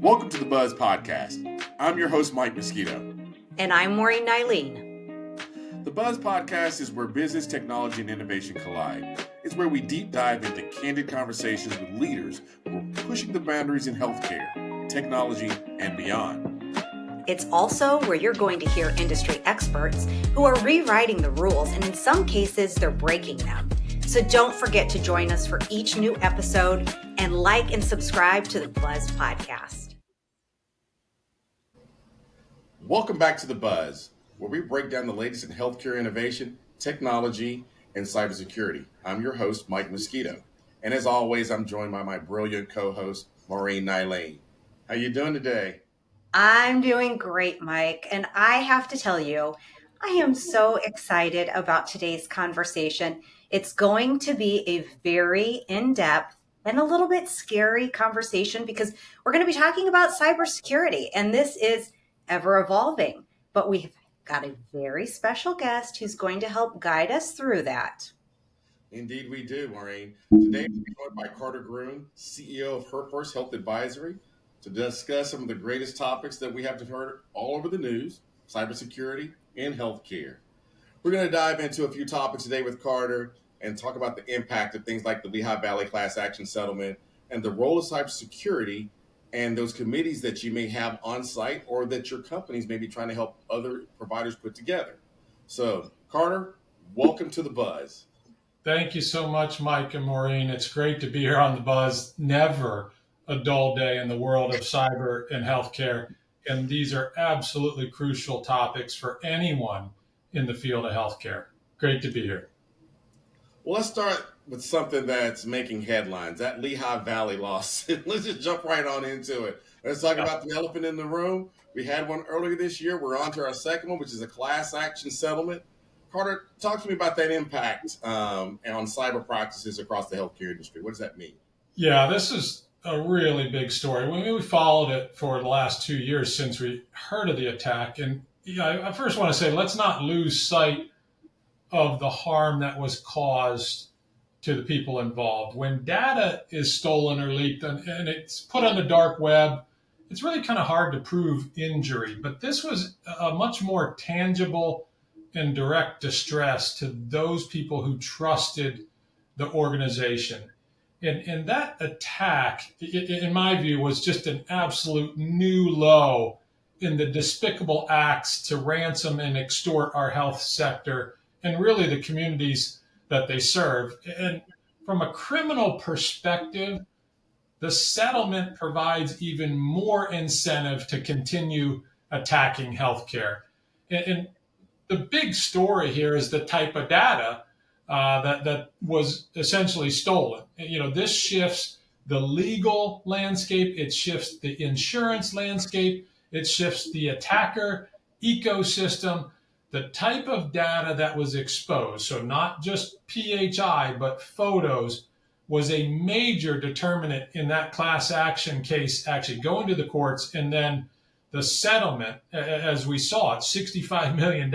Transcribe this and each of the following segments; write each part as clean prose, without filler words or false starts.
Welcome to the Buzz Podcast. I'm your host, Mike Mosquito. And I'm Maureen Nylin. The Buzz Podcast is where business, technology, and innovation collide. It's where we deep dive into candid conversations with leaders who are pushing the boundaries in healthcare, technology, and beyond. It's also where you're going to hear industry experts who are rewriting the rules, and in some cases, they're breaking them. So don't forget to join us for each new episode and like and subscribe to the Buzz Podcast. Welcome back to The Buzz, where we break down the latest in healthcare innovation, technology, and cybersecurity. I'm your host, Mike Mosquito. And as always, I'm joined by my brilliant co-host, Maureen Nylin. How you doing today? I'm doing great, Mike. And I have to tell you, I am so excited about today's conversation. It's going to be a very in-depth and a little bit scary conversation because we're going to be talking about cybersecurity. And this is ever evolving. But we've got a very special guest who's going to help guide us through that. Indeed we do, Maureen. Today we're joined by Carter Groome, CEO of Her First Health Advisory, to discuss some of the greatest topics that we have heard all over the news, cybersecurity and healthcare. We're going to dive into a few topics today with Carter and talk about the impact of things like the Lehigh Valley class action settlement and the role of cybersecurity and those committees that you may have on site or that your companies may be trying to help other providers put together. So, Carter, welcome to the Buzz. Thank you so much, Mike and Maureen. It's great to be here on the Buzz. Never a dull day in the world of cyber and healthcare. And these are absolutely crucial topics for anyone in the field of healthcare. Great to be here. Well, let's start with something that's making headlines, that Lehigh Valley lawsuit. Let's just jump right on into it. Let's talk about the elephant in the room. We had one earlier this year. We're on to our second one, which is a class action settlement. Carter, talk to me about that impact on cyber practices across the healthcare industry. What does that mean? Yeah, this is a really big story. We followed it for the last 2 years since we heard of the attack. And I first want to say, let's not lose sight of the harm that was caused to the people involved. When data is stolen or leaked and it's put on the dark web, it's really kind of hard to prove injury. But this was a much more tangible and direct distress to those people who trusted the organization. And that attack, in my view, was just an absolute new low in the despicable acts to ransom and extort our health sector and really the communities that they serve. And from a criminal perspective, the settlement provides even more incentive to continue attacking healthcare. And the big story here is the type of data that was essentially stolen. This shifts the legal landscape, it shifts the insurance landscape, it shifts the attacker ecosystem. The type of data that was exposed, so not just PHI, but photos, was a major determinant in that class action case actually going to the courts. And then the settlement, as we saw it, $65 million.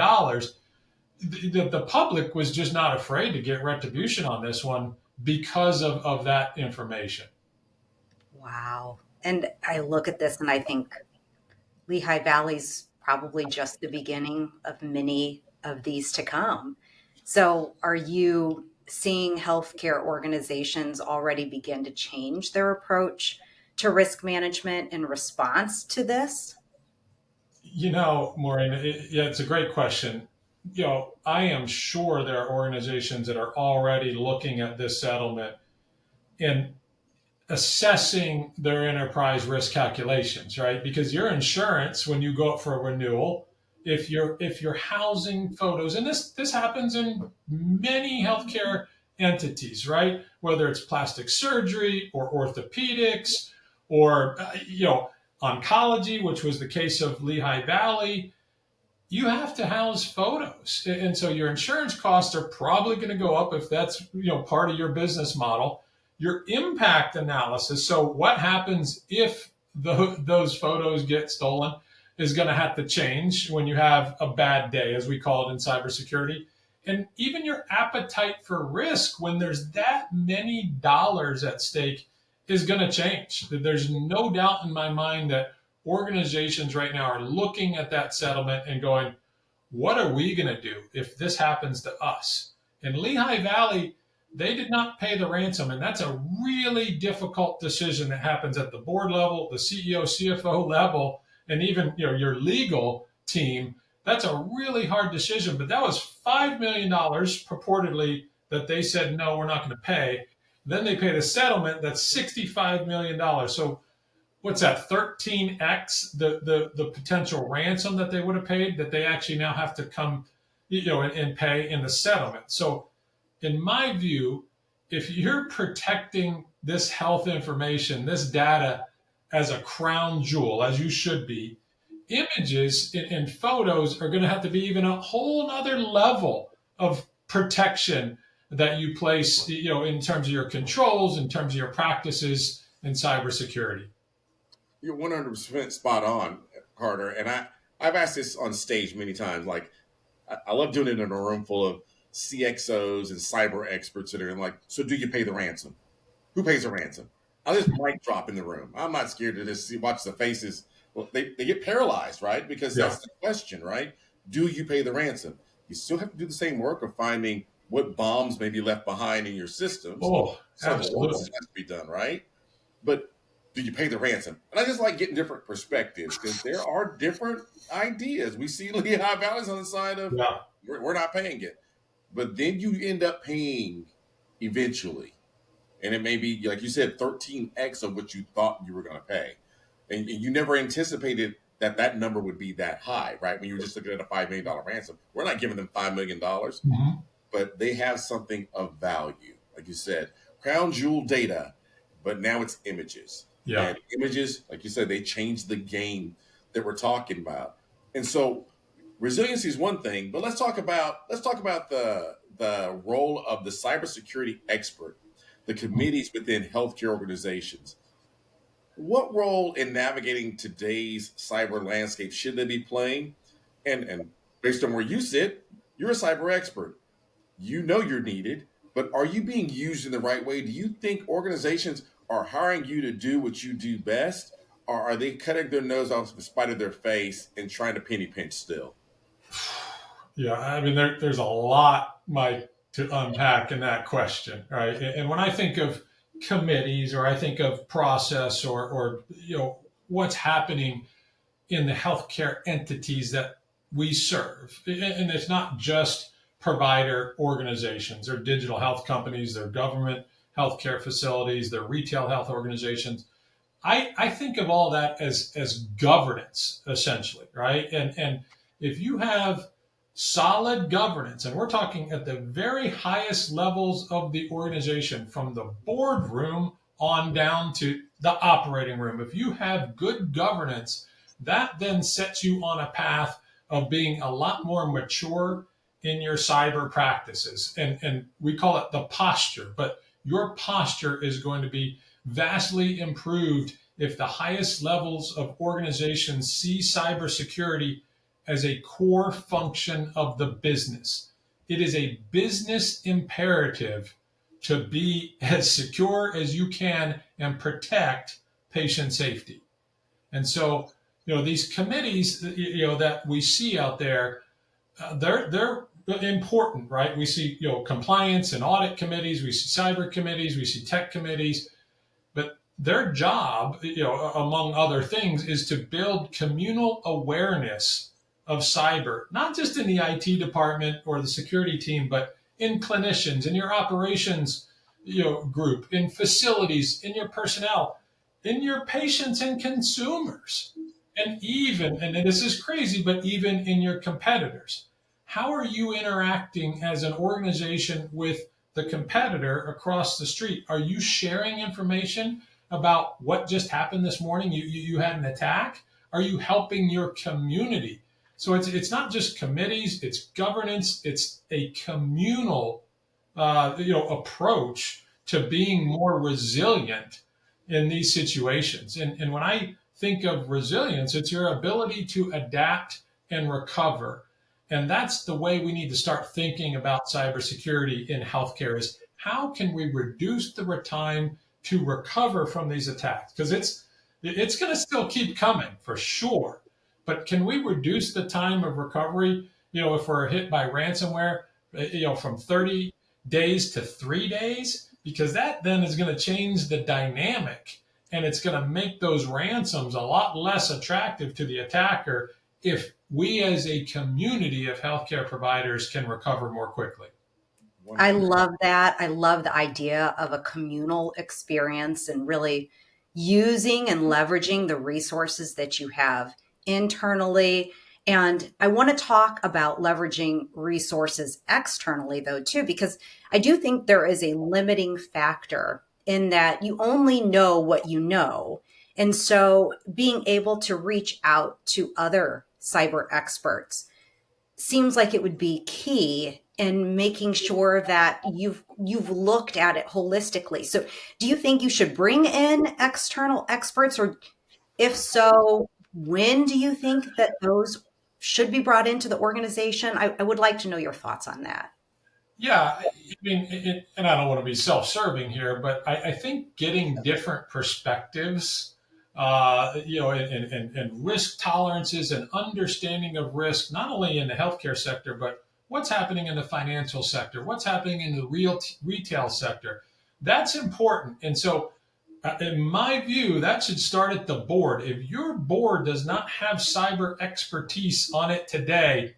The public was just not afraid to get retribution on this one because of that information. Wow. And I look at this and I think Lehigh Valley's probably just the beginning of many of these to come. So are you seeing healthcare organizations already begin to change their approach to risk management in response to this? Maureen, it's a great question. I am sure there are organizations that are already looking at this settlement and assessing their enterprise risk calculations, right? Because your insurance, when you go up for a renewal, if you're housing photos, and this happens in many healthcare entities, right? Whether it's plastic surgery or orthopedics or oncology, which was the case of Lehigh Valley, you have to house photos. And so your insurance costs are probably going to go up if that's part of your business model. Your impact analysis, so what happens if those photos get stolen, is going to have to change when you have a bad day, as we call it in cybersecurity. And even your appetite for risk when there's that many dollars at stake is going to change. There's no doubt in my mind that organizations right now are looking at that settlement and going, what are we going to do if this happens to us? In Lehigh Valley, they did not pay the ransom, and that's a really difficult decision that happens at the board level, the CEO, CFO level, and even your legal team. That's a really hard decision, but that was $5 million purportedly that they said, no, we're not going to pay. Then they paid a settlement that's $65 million. So what's that, 13x the potential ransom that they would have paid, that they actually now have to come and pay in the settlement. So in my view, if you're protecting this health information, this data as a crown jewel, as you should be, images and photos are going to have to be even a whole other level of protection that you place, in terms of your controls, in terms of your practices in cybersecurity. You're 100% spot on, Carter. And I've asked this on stage many times. Like, I love doing it in a room full of CXOs and cyber experts that are like, so do you pay the ransom? Who pays the ransom? I just mic drop in the room. I'm not scared to just watch the faces. Well, they get paralyzed, right? Because that's the question, right? Do you pay the ransom? You still have to do the same work of finding what bombs may be left behind in your systems. Oh, so absolutely. This has to be done, right? But do you pay the ransom? And I just like getting different perspectives because there are different ideas. We see Lehigh Valley's on the side of we're not paying it. But then you end up paying eventually. And it may be, like you said, 13x of what you thought you were going to pay. And you never anticipated that number would be that high, right? When you were just looking at a $5 million ransom. We're not giving them $5 million, but they have something of value. Like you said, crown jewel data, but now it's images. Yeah. And images, like you said, they changed the game that we're talking about. And so resiliency is one thing, but let's talk about the role of the cybersecurity expert, the committees within healthcare organizations. What role in navigating today's cyber landscape should they be playing? And based on where you sit, you're a cyber expert. You know you're needed, but are you being used in the right way? Do you think organizations are hiring you to do what you do best, or are they cutting their nose off in spite of their face and trying to penny pinch still? Yeah, I mean, there's a lot, Mike, to unpack in that question, right? And when I think of committees, or I think of process, or what's happening in the healthcare entities that we serve, and it's not just provider organizations or digital health companies, they're government healthcare facilities, they're retail health organizations. I think of all that as governance, essentially, right? And if you have solid governance, and we're talking at the very highest levels of the organization, from the boardroom on down to the operating room, if you have good governance, that then sets you on a path of being a lot more mature in your cyber practices. And we call it the posture, but your posture is going to be vastly improved if the highest levels of organizations see cybersecurity as a core function of the business. It is a business imperative to be as secure as you can and protect patient safety. And so, these committees, that we see out there, they're important, right? We see, compliance and audit committees, we see cyber committees, we see tech committees, but their job, among other things, is to build communal awareness of cyber, not just in the IT department or the security team, but in clinicians, in your operations, group, in facilities, in your personnel, in your patients and consumers, and even, and this is crazy, but even in your competitors. How are you interacting as an organization with the competitor across the street? Are you sharing information about what just happened this morning? You had an attack? Are you helping your community? So it's not just committees, it's governance, it's a communal approach to being more resilient in these situations. And when I think of resilience, it's your ability to adapt and recover. And that's the way we need to start thinking about cybersecurity in healthcare: is how can we reduce the time to recover from these attacks? Because it's going to still keep coming for sure. But can we reduce the time of recovery? If we're hit by ransomware, from 30 days to 3 days, because that then is going to change the dynamic, and it's going to make those ransoms a lot less attractive to the attacker if we as a community of healthcare providers can recover more quickly. I love that. I love the idea of a communal experience and really using and leveraging the resources that you have internally. And I want to talk about leveraging resources externally, though, too, because I do think there is a limiting factor in that you only know what you know. And so being able to reach out to other cyber experts seems like it would be key in making sure that you've looked at it holistically. So do you think you should bring in external experts, or if so, when do you think that those should be brought into the organization? I would like to know your thoughts on that. Yeah, I mean, and I don't want to be self-serving here, but I think getting different perspectives, and risk tolerances and understanding of risk, not only in the healthcare sector, but what's happening in the financial sector, what's happening in the retail sector, that's important. And so, in my view, that should start at the board. If your board does not have cyber expertise on it today,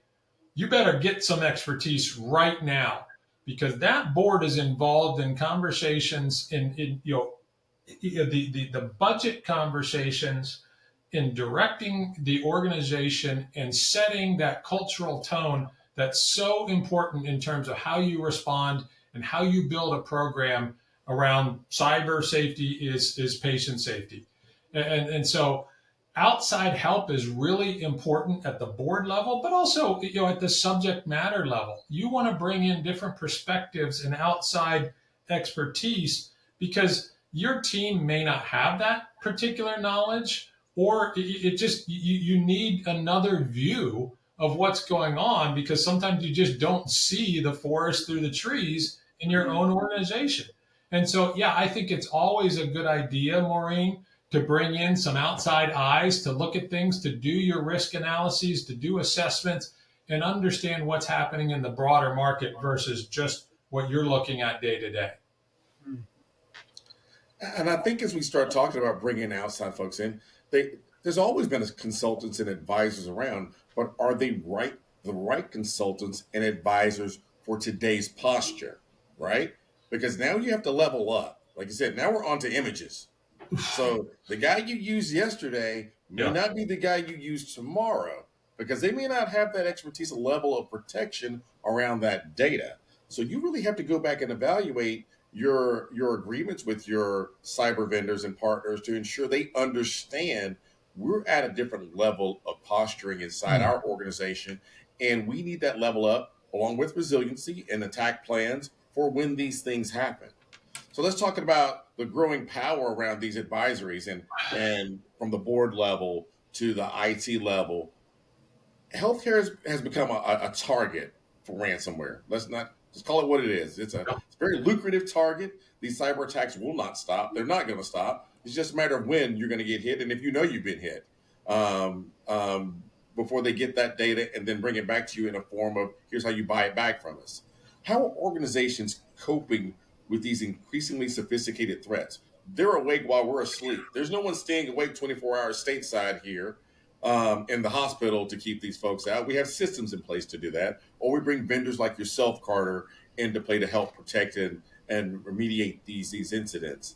you better get some expertise right now, because that board is involved in conversations in the budget conversations, in directing the organization and setting that cultural tone that's so important in terms of how you respond and how you build a program around cyber safety is patient safety. And so outside help is really important at the board level, but also at the subject matter level. You want to bring in different perspectives and outside expertise, because your team may not have that particular knowledge, or it just you need another view of what's going on, because sometimes you just don't see the forest through the trees in your own organization. And so, yeah, I think it's always a good idea, Maureen, to bring in some outside eyes to look at things, to do your risk analyses, to do assessments, and understand what's happening in the broader market versus just what you're looking at day to day. And I think as we start talking about bringing outside folks in, there's always been consultants and advisors around, but are they the right consultants and advisors for today's posture, right? Because now you have to level up. Like you said, now we're on to images. So the guy you used yesterday may not be the guy you use tomorrow, because they may not have that expertise level of protection around that data. So you really have to go back and evaluate your agreements with your cyber vendors and partners to ensure they understand we're at a different level of posturing inside our organization, and we need that level up along with resiliency and attack plans for when these things happen. So let's talk about the growing power around these advisories, and from the board level to the IT level. Healthcare has become a target for ransomware. Let's not just call it what it is. It's a very lucrative target. These cyber attacks will not stop. They're not going to stop. It's just a matter of when you're going to get hit, and if you know you've been hit, before they get that data and then bring it back to you in a form of, here's how you buy it back from us. How are organizations coping with these increasingly sophisticated threats? They're awake while we're asleep. There's no one staying awake 24 hours stateside here in the hospital to keep these folks out. We have systems in place to do that, or we bring vendors like yourself, Carter, into play to help protect and remediate these incidents.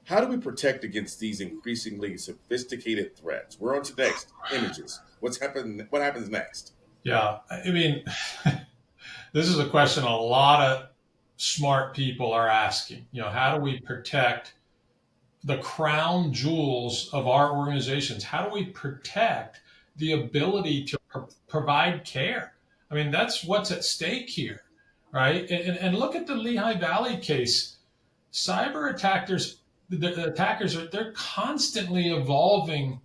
How do we protect against these increasingly sophisticated threats? We're on to next images. What happens next? Yeah, I mean, this is a question a lot of smart people are asking. How do we protect the crown jewels of our organizations? How do we protect the ability to provide care? I mean, that's what's at stake here, right? And look at the Lehigh Valley case. Cyber attackers, the attackers, they're constantly evolving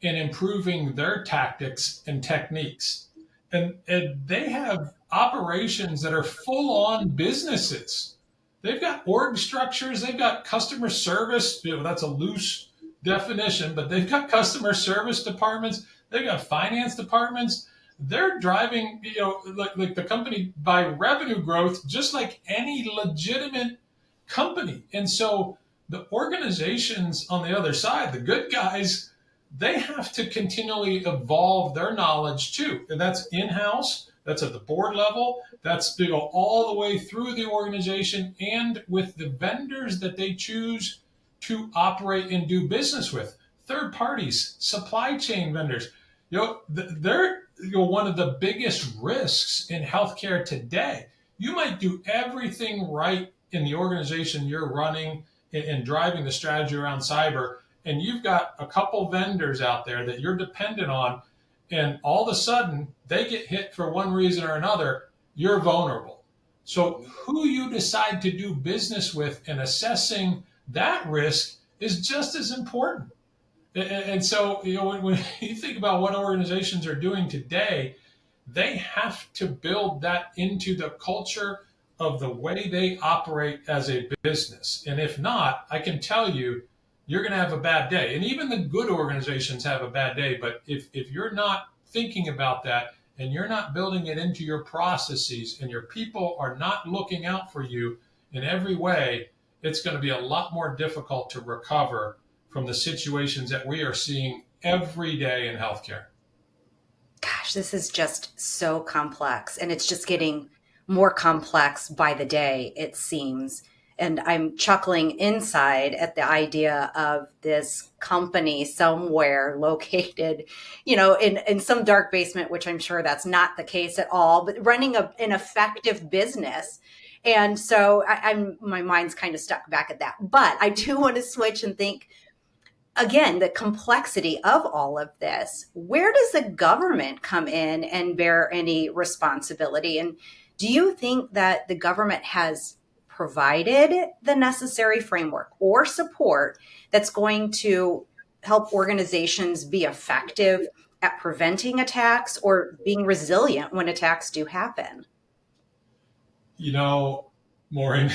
and improving their tactics and techniques. And they have operations that are full on businesses. They've got org structures. They've got customer service. That's a loose definition, but they've got customer service departments. They've got finance departments. They're driving, like the company by revenue growth, just like any legitimate company. And so the organizations on the other side, the good guys, they have to continually evolve their knowledge too. And that's in-house, that's at the board level, that's all the way through the organization and with the vendors that they choose to operate and do business with. Third parties, supply chain vendors. They're one of the biggest risks in healthcare today. You might do everything right in the organization you're running and driving the strategy around cyber, and you've got a couple vendors out there that you're dependent on, and all of a sudden they get hit for one reason or another, you're vulnerable. So who you decide to do business with and assessing that risk is just as important. And so, when you think about what organizations are doing today, they have to build that into the culture of the way they operate as a business. And if not, I can tell you, you're going to have a bad day. And even the good organizations have a bad day. But if you're not thinking about that and you're not building it into your processes and your people are not looking out for you in every way, it's going to be a lot more difficult to recover from the situations that we are seeing every day in healthcare. Gosh, this is just so complex, and it's just getting more complex by the day, it seems. And I'm chuckling inside at the idea of this company somewhere located, in some dark basement, which I'm sure that's not the case at all, but running an effective business. And so my mind's kind of stuck back at that. But I do want to switch and think, again, the complexity of all of this. Where does the government come in and bear any responsibility? And do you think that the government has provided the necessary framework or support that's going to help organizations be effective at preventing attacks or being resilient when attacks do happen? Maureen,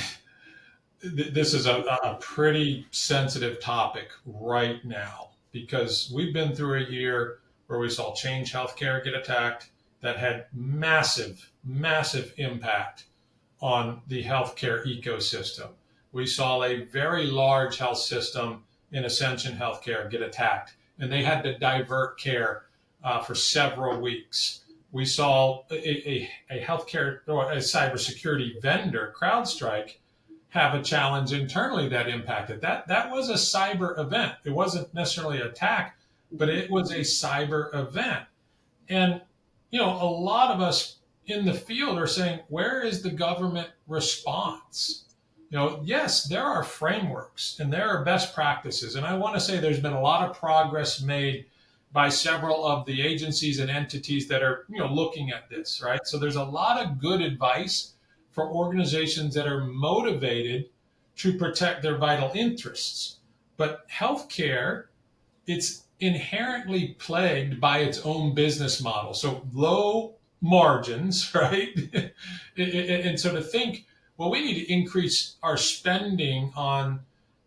this is a pretty sensitive topic right now because we've been through a year where we saw Change Healthcare get attacked that had massive, massive impact on the healthcare ecosystem. We saw a very large health system in Ascension Healthcare get attacked, and they had to divert care for several weeks. We saw a healthcare or a cybersecurity vendor, CrowdStrike, have a challenge internally that impacted that. That was a cyber event. It wasn't necessarily an attack, but it was a cyber event. And, a lot of us in the field are saying, where is the government response? Yes, there are frameworks and there are best practices. And I want to say there's been a lot of progress made by several of the agencies and entities that are, looking at this, right? So there's a lot of good advice for organizations that are motivated to protect their vital interests. But healthcare, it's inherently plagued by its own business model. So low margins, right? And so to think, well, we need to increase our spending on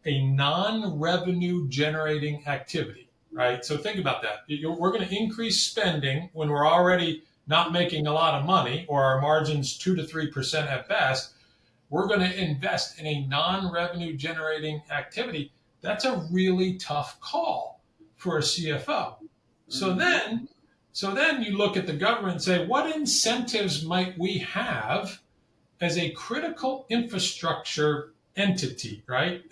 a non-revenue generating activity, right? So think about that. We're going to increase spending when we're already not making a lot of money, or our margins 2 to 3% at best. We're going to invest in a non-revenue generating activity. That's a really tough call for a CFO. So then you look at the government and say, what incentives might we have as a critical infrastructure entity, right?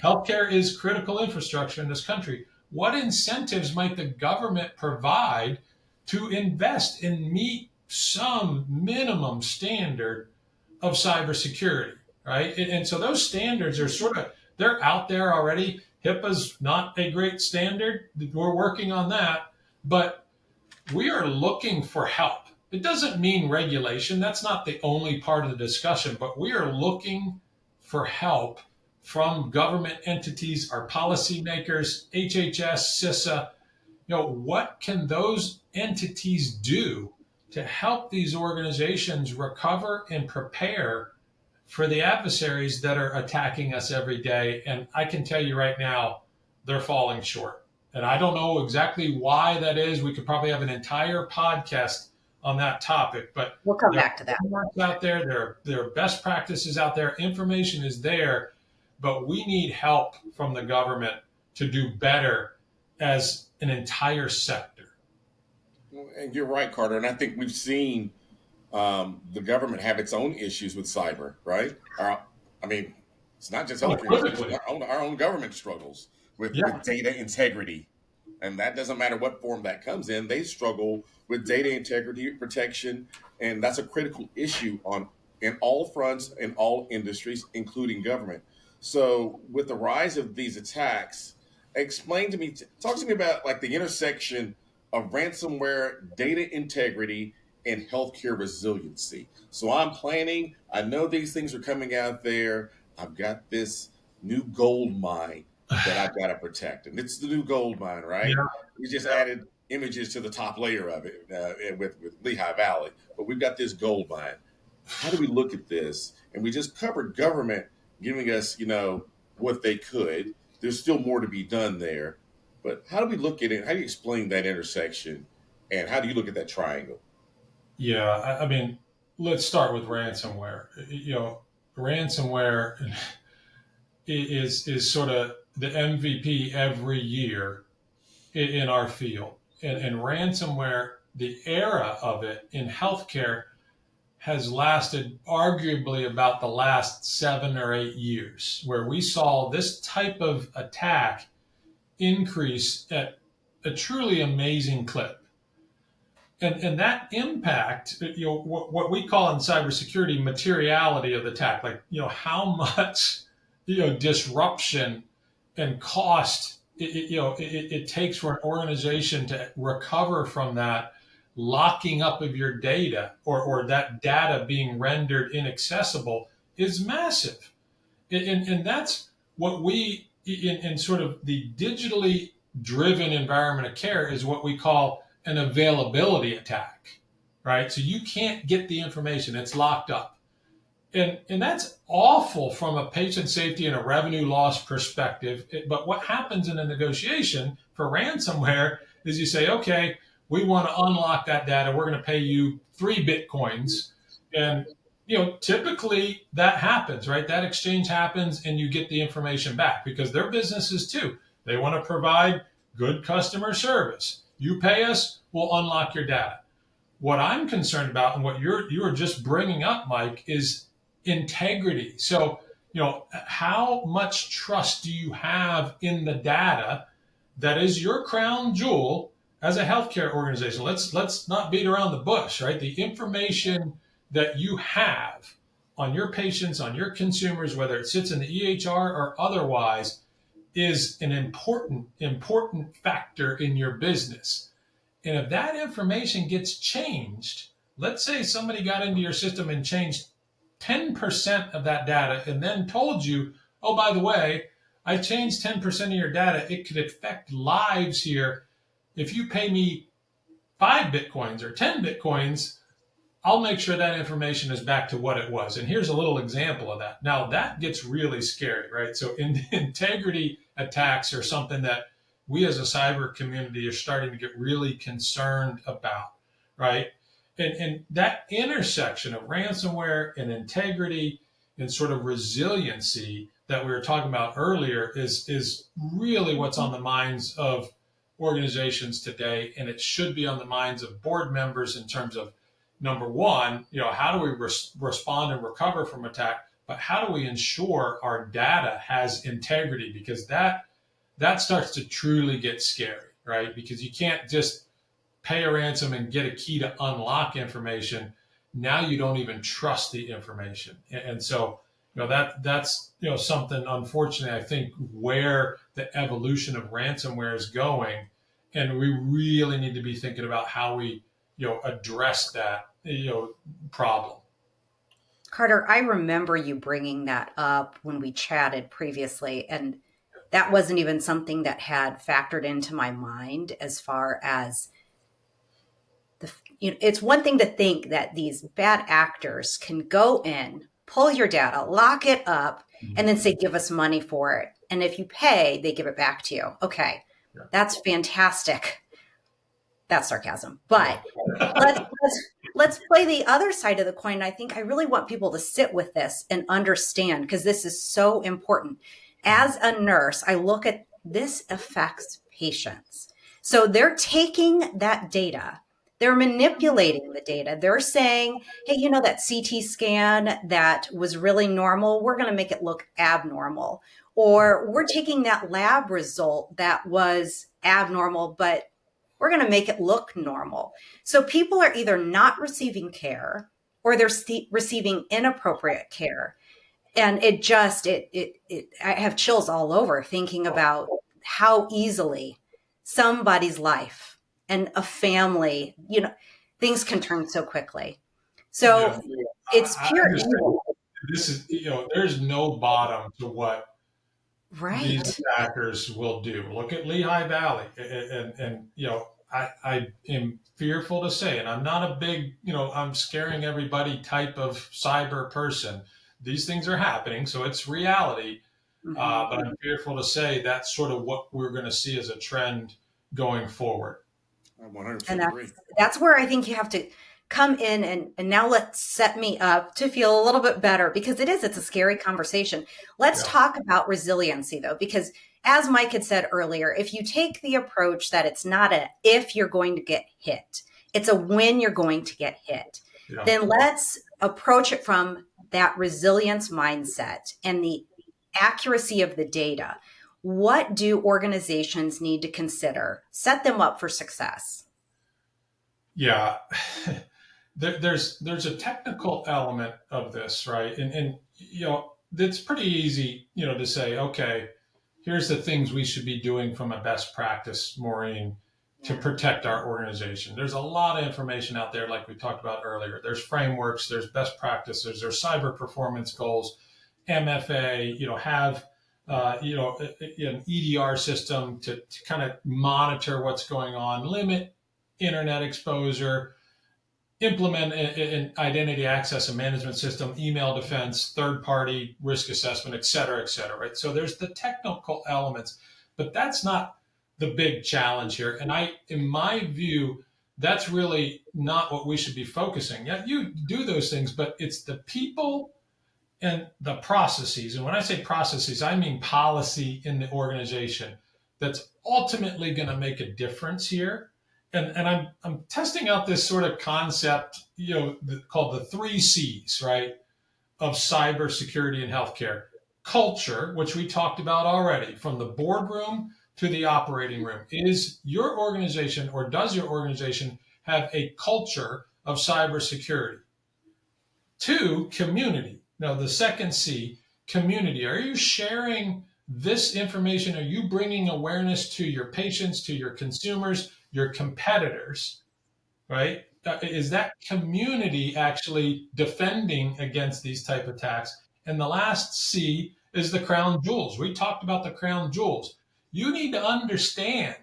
Healthcare is critical infrastructure in this country. What incentives might the government provide to invest and meet some minimum standard of cybersecurity, right? And so those standards are they're out there already. HIPAA's not a great standard. We're working on that, but we are looking for help. It doesn't mean regulation. That's not the only part of the discussion, but we are looking for help from government entities, our policymakers, HHS, CISA. What can those entities do to help these organizations recover and prepare for the adversaries that are attacking us every day. And I can tell you right now, they're falling short. And I don't know exactly why that is. We could probably have an entire podcast on that topic, but We'll come there back to that. are frameworks out there are best practices out there, information is there, but we need help from the government to do better as an entire sector. And you're right, Carter. And I think we've seen the government have its own issues with cyber, right? I mean, it's not just healthcare institutions. Unequivocally. Our own government struggles Yeah. with data integrity. And that doesn't matter what form that comes in. They struggle with data integrity protection. And that's a critical issue in all fronts, in all industries, including government. So with the rise of these attacks, explain to me, talk to me about like the intersection of ransomware, data integrity, and healthcare resiliency. So I'm planning, I know these things are coming out there. I've got this new gold mine that I've got to protect. And it's the new gold mine, right? Yeah. We just added images to the top layer of it with Lehigh Valley. But we've got this gold mine. How do we look at this? And we just covered government giving us, what they could. There's still more to be done there. But how do we look at it? How do you explain that intersection? And how do you look at that triangle? Yeah. I mean, let's start with ransomware. Ransomware is sort of the MVP every year in our field. And ransomware, the era of it in healthcare has lasted arguably about the last 7 or 8 years, where we saw this type of attack increase at a truly amazing clip. And that impact, what we call in cybersecurity materiality of the attack, like, how much, disruption and cost it takes for an organization to recover from that locking up of your data, or that data being rendered inaccessible, is massive. And that's what we, in sort of the digitally driven environment of care, is what we call an availability attack, right? So you can't get the information, it's locked up. And that's awful from a patient safety and a revenue loss perspective. But what happens in a negotiation for ransomware is you say, okay, we want to unlock that data. We're going to pay you 3 Bitcoins. And, typically that happens, right? That exchange happens and you get the information back, because they're businesses too. They want to provide good customer service. You pay us, we'll unlock your data. What I'm concerned about, and what you were just bringing up, Mike, is integrity. So, how much trust do you have in the data that is your crown jewel as a healthcare organization? Let's not beat around the bush, right? The information that you have on your patients, on your consumers, whether it sits in the EHR or otherwise, is an important factor in your business. And if that information gets changed, let's say somebody got into your system and changed 10% of that data and then told you, oh, by the way, I changed 10% of your data. It could affect lives here. If you pay me 5 Bitcoins or 10 Bitcoins, I'll make sure that information is back to what it was. And here's a little example of that. Now that gets really scary, right? So integrity attacks are something that we as a cyber community are starting to get really concerned about, right? And that intersection of ransomware and integrity and sort of resiliency that we were talking about earlier is really what's on the minds of organizations today. And it should be on the minds of board members in terms of, number one, how do we respond and recover from attack? But how do we ensure our data has integrity? Because that starts to truly get scary, right? Because you can't just pay a ransom and get a key to unlock information. Now you don't even trust the information. And so, that's something, unfortunately, I think, where the evolution of ransomware is going. And we really need to be thinking about how we address that problem. Carter, I remember you bringing that up when we chatted previously, and that wasn't even something that had factored into my mind as far as it's one thing to think that these bad actors can go in, pull your data, lock it up, and then say, give us money for it. And if you pay, they give it back to you. Okay, Yeah. that's fantastic. That's sarcasm. But Yeah. let's play the other side of the coin. I think I really want people to sit with this and understand, because this is so important. As a nurse, I look at this affects patients. So they're taking that data, they're manipulating the data. They're saying, hey, you know, that CT scan that was really normal, we're going to make it look abnormal. Or we're taking that lab result that was abnormal, but we're going to make it look normal. So people are either not receiving care or they're receiving inappropriate care. And I have chills all over thinking about how easily somebody's life and a family, you know, things can turn so quickly. Yeah. So it's I pure understand. evil. This is, there's no bottom to what these Right. attackers will do. Look at Lehigh Valley, and I am fearful to say, and I'm not a big, I'm scaring everybody type of cyber person. These things are happening, so it's reality. Mm-hmm. But I'm fearful to say that's sort of what we're going to see as a trend going forward. I 100% And agree. that's where I think you have to come in and now let's set me up to feel a little bit better, because it's a scary conversation. Let's Yeah. talk about resiliency though, because as Mike had said earlier, if you take the approach that it's not a if you're going to get hit, it's a when you're going to get hit, Yeah. then let's approach it from that resilience mindset and the accuracy of the data. What do organizations need to consider? Set them up for success. Yeah. There's a technical element of this, right? And it's pretty easy, to say, okay, here's the things we should be doing from a best practice, Maureen, to protect our organization. There's a lot of information out there, like we talked about earlier. There's frameworks, there's best practices, there's cyber performance goals, MFA, have an EDR system to kind of monitor what's going on, limit internet exposure, implement an identity access and management system, email defense, third-party risk assessment, et cetera, right? So there's the technical elements, but that's not the big challenge here. And in my view, that's really not what we should be focusing. Yeah, you do those things, but it's the people and the processes. And when I say processes, I mean policy in the organization that's ultimately going to make a difference here. And I'm testing out this sort of concept, called the 3 C's, right, of cybersecurity and healthcare. Culture, which we talked about already, from the boardroom to the operating room. Is your organization, or does your organization have a culture of cybersecurity? 2, community. Now, the second C, community. Are you sharing this information? Are you bringing awareness to your patients, to your consumers, your competitors, right? Is that community actually defending against these type of attacks? And the last C is the crown jewels. We talked about the crown jewels. You need to understand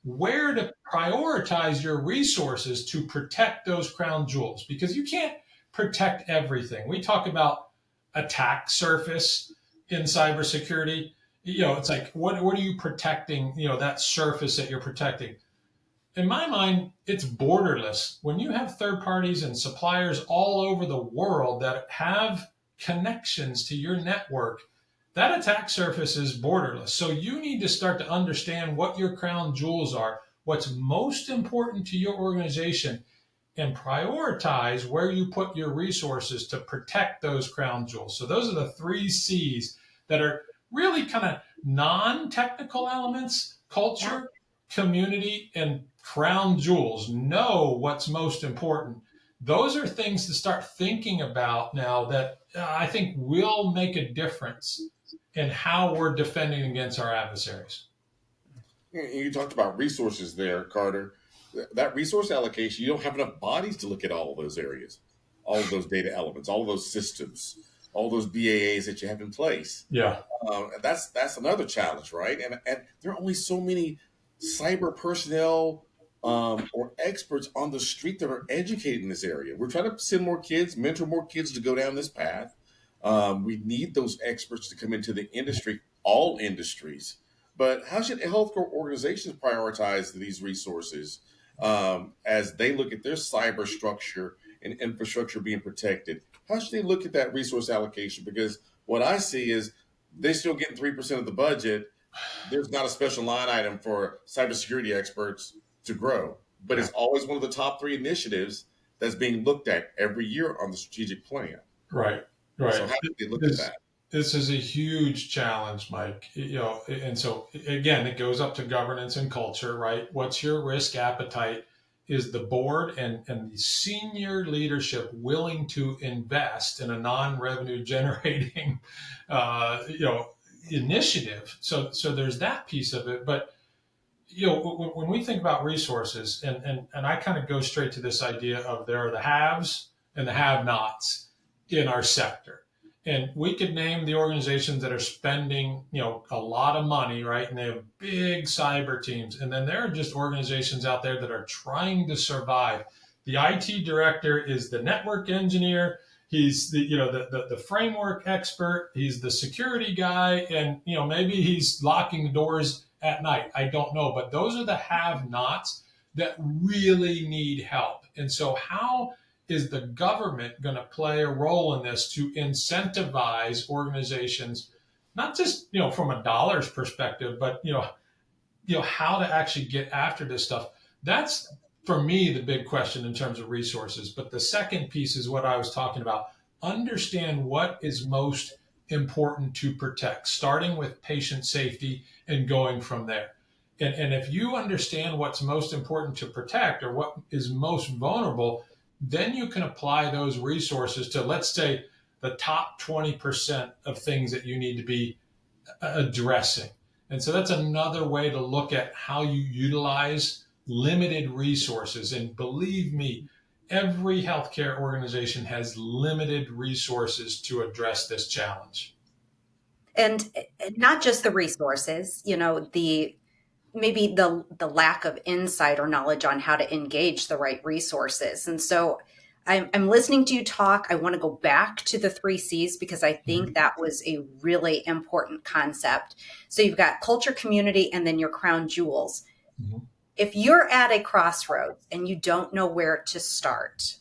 where to prioritize your resources to protect those crown jewels, because you can't protect everything. We talk about attack surface in cybersecurity. It's like, what are you protecting? That surface that you're protecting. In my mind, it's borderless. When you have third parties and suppliers all over the world that have connections to your network, that attack surface is borderless. So you need to start to understand what your crown jewels are, what's most important to your organization, and prioritize where you put your resources to protect those crown jewels. So those are the 3 C's that are really kind of non-technical elements: culture, community, and crown jewels. Know what's most important. Those are things to start thinking about now that I think will make a difference in how we're defending against our adversaries. You talked about resources there, Carter. That resource allocation, you don't have enough bodies to look at all of those areas, all of those data elements, all of those systems, all those BAAs that you have in place. Yeah. That's another challenge, right? And there are only so many cyber personnel or experts on the street that are educated in this area. We're trying to send more kids, mentor more kids to go down this path. We need those experts to come into the industry, all industries. But how should healthcare organizations prioritize these resources as they look at their cyber structure and infrastructure being protected? How should they look at that resource allocation? Because what I see is they're still getting 3% of the budget. There's not a special line item for cybersecurity experts to grow, but Yeah. it's always one of the top three initiatives that's being looked at every year on the strategic plan. Right. So Right. how do they look at This that? this is a huge challenge, Mike. And so again, it goes up to governance and culture, right? What's your risk appetite? Is the board and the senior leadership willing to invest in a non-revenue generating, initiative? So there's that piece of it. But when we think about resources, and I kind of go straight to this idea of there are the haves and the have-nots in our sector. And we could name the organizations that are spending, a lot of money, right? And they have big cyber teams. And then there are just organizations out there that are trying to survive. The IT director is the network engineer. He's the framework expert. He's the security guy, and maybe he's locking the doors at night. I don't know, but those are the have-nots that really need help. And so, how is the government going to play a role in this to incentivize organizations, not just from a dollars perspective, but how to actually get after this stuff? That's for me the big question in terms of resources. But the second piece is what I was talking about. Understand what is most important to protect, starting with patient safety and going from there. And if you understand what's most important to protect or what is most vulnerable, then you can apply those resources to, let's say, the top 20% of things that you need to be addressing. And so that's another way to look at how you utilize limited resources. And believe me, every healthcare organization has limited resources to address this challenge. And not just the resources, the maybe the lack of insight or knowledge on how to engage the right resources. And so I'm listening to you talk. I want to go back to the 3 C's because I think that was a really important concept. So you've got culture, community, and then your crown jewels. Mhm. If you're at a crossroads and you don't know where to start,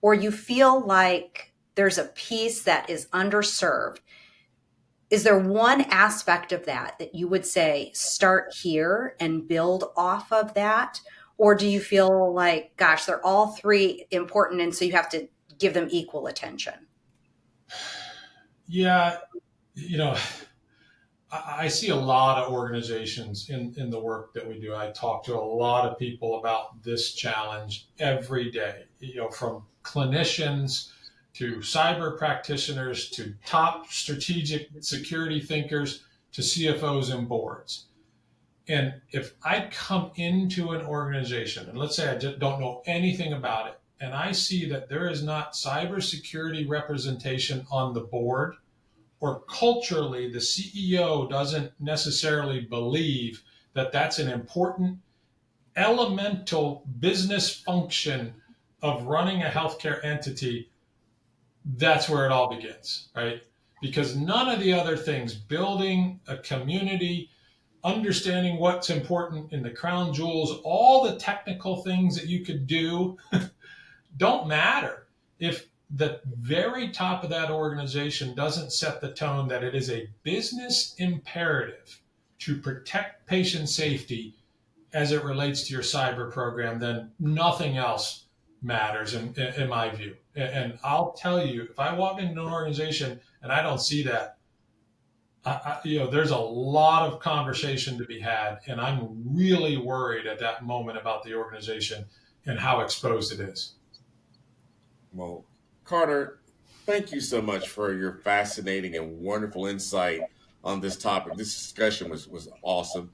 or you feel like there's a piece that is underserved, is there one aspect of that you would say start here and build off of that? Or do you feel like, gosh, they're all three important and so you have to give them equal attention? Yeah, I see a lot of organizations in the work that we do. I talk to a lot of people about this challenge every day, from clinicians to cyber practitioners to top strategic security thinkers to CFOs and boards. And if I come into an organization, and let's say I just don't know anything about it, and I see that there is not cybersecurity representation on the board, or culturally the CEO doesn't necessarily believe that that's an important elemental business function of running a healthcare entity, that's where it all begins, right? Because none of the other things, building a community, understanding what's important in the crown jewels, all the technical things that you could do don't matter if the very top of that organization doesn't set the tone that it is a business imperative to protect patient safety as it relates to your cyber program. Then nothing else matters in my view. And I'll tell you, if I walk into an organization and I don't see that, there's a lot of conversation to be had, and I'm really worried at that moment about the organization and how exposed it is. Well, Carter, thank you so much for your fascinating and wonderful insight on this topic. This discussion was awesome.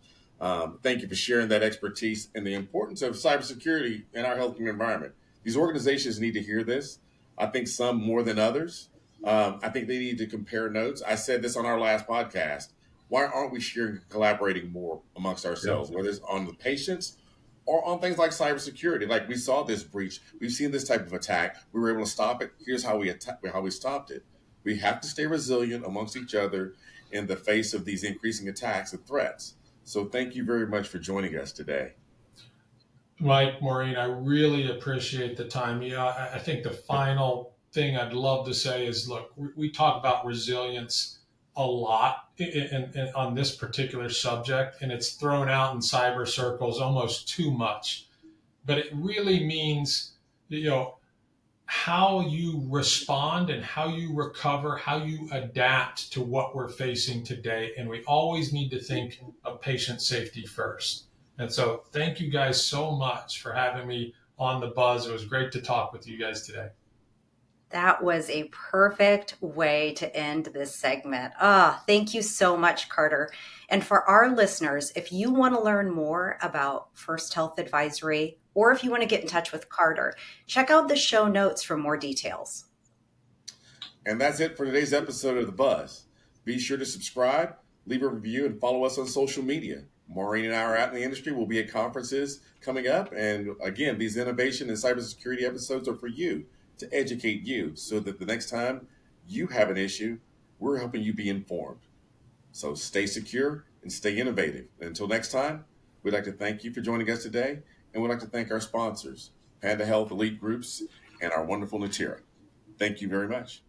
Thank you for sharing that expertise and the importance of cybersecurity in our healthcare environment. These organizations need to hear this. I think some more than others. I think they need to compare notes. I said this on our last podcast. Why aren't we sharing and collaborating more amongst Yep. ourselves, whether it's on the patients or on things like cybersecurity? Like we saw this breach, we've seen this type of attack. We were able to stop it. Here's how we stopped it. We have to stay resilient amongst each other in the face of these increasing attacks and threats. So thank you very much for joining us today. Mike, Maureen, I really appreciate the time. I think the final thing I'd love to say is, look, we talk about resilience a lot on this particular subject, and it's thrown out in cyber circles almost too much. But it really means, how you respond and how you recover, how you adapt to what we're facing today. And we always need to think of patient safety first. And so thank you guys so much for having me on the buzz. It was great to talk with you guys today. That was a perfect way to end this segment. Thank you so much, Carter. And for our listeners, if you want to learn more about First Health Advisory, or if you want to get in touch with Carter, check out the show notes for more details. And that's it for today's episode of The Buzz. Be sure to subscribe, leave a review, and follow us on social media. Maureen and I are out in the industry. We'll be at conferences coming up. And again, these innovation and cybersecurity episodes are for you, to educate you so that the next time you have an issue, we're helping you be informed. So stay secure and stay innovative. And until next time, we'd like to thank you for joining us today. And we'd like to thank our sponsors, Panda Health Elite Groups and our wonderful Natera. Thank you very much.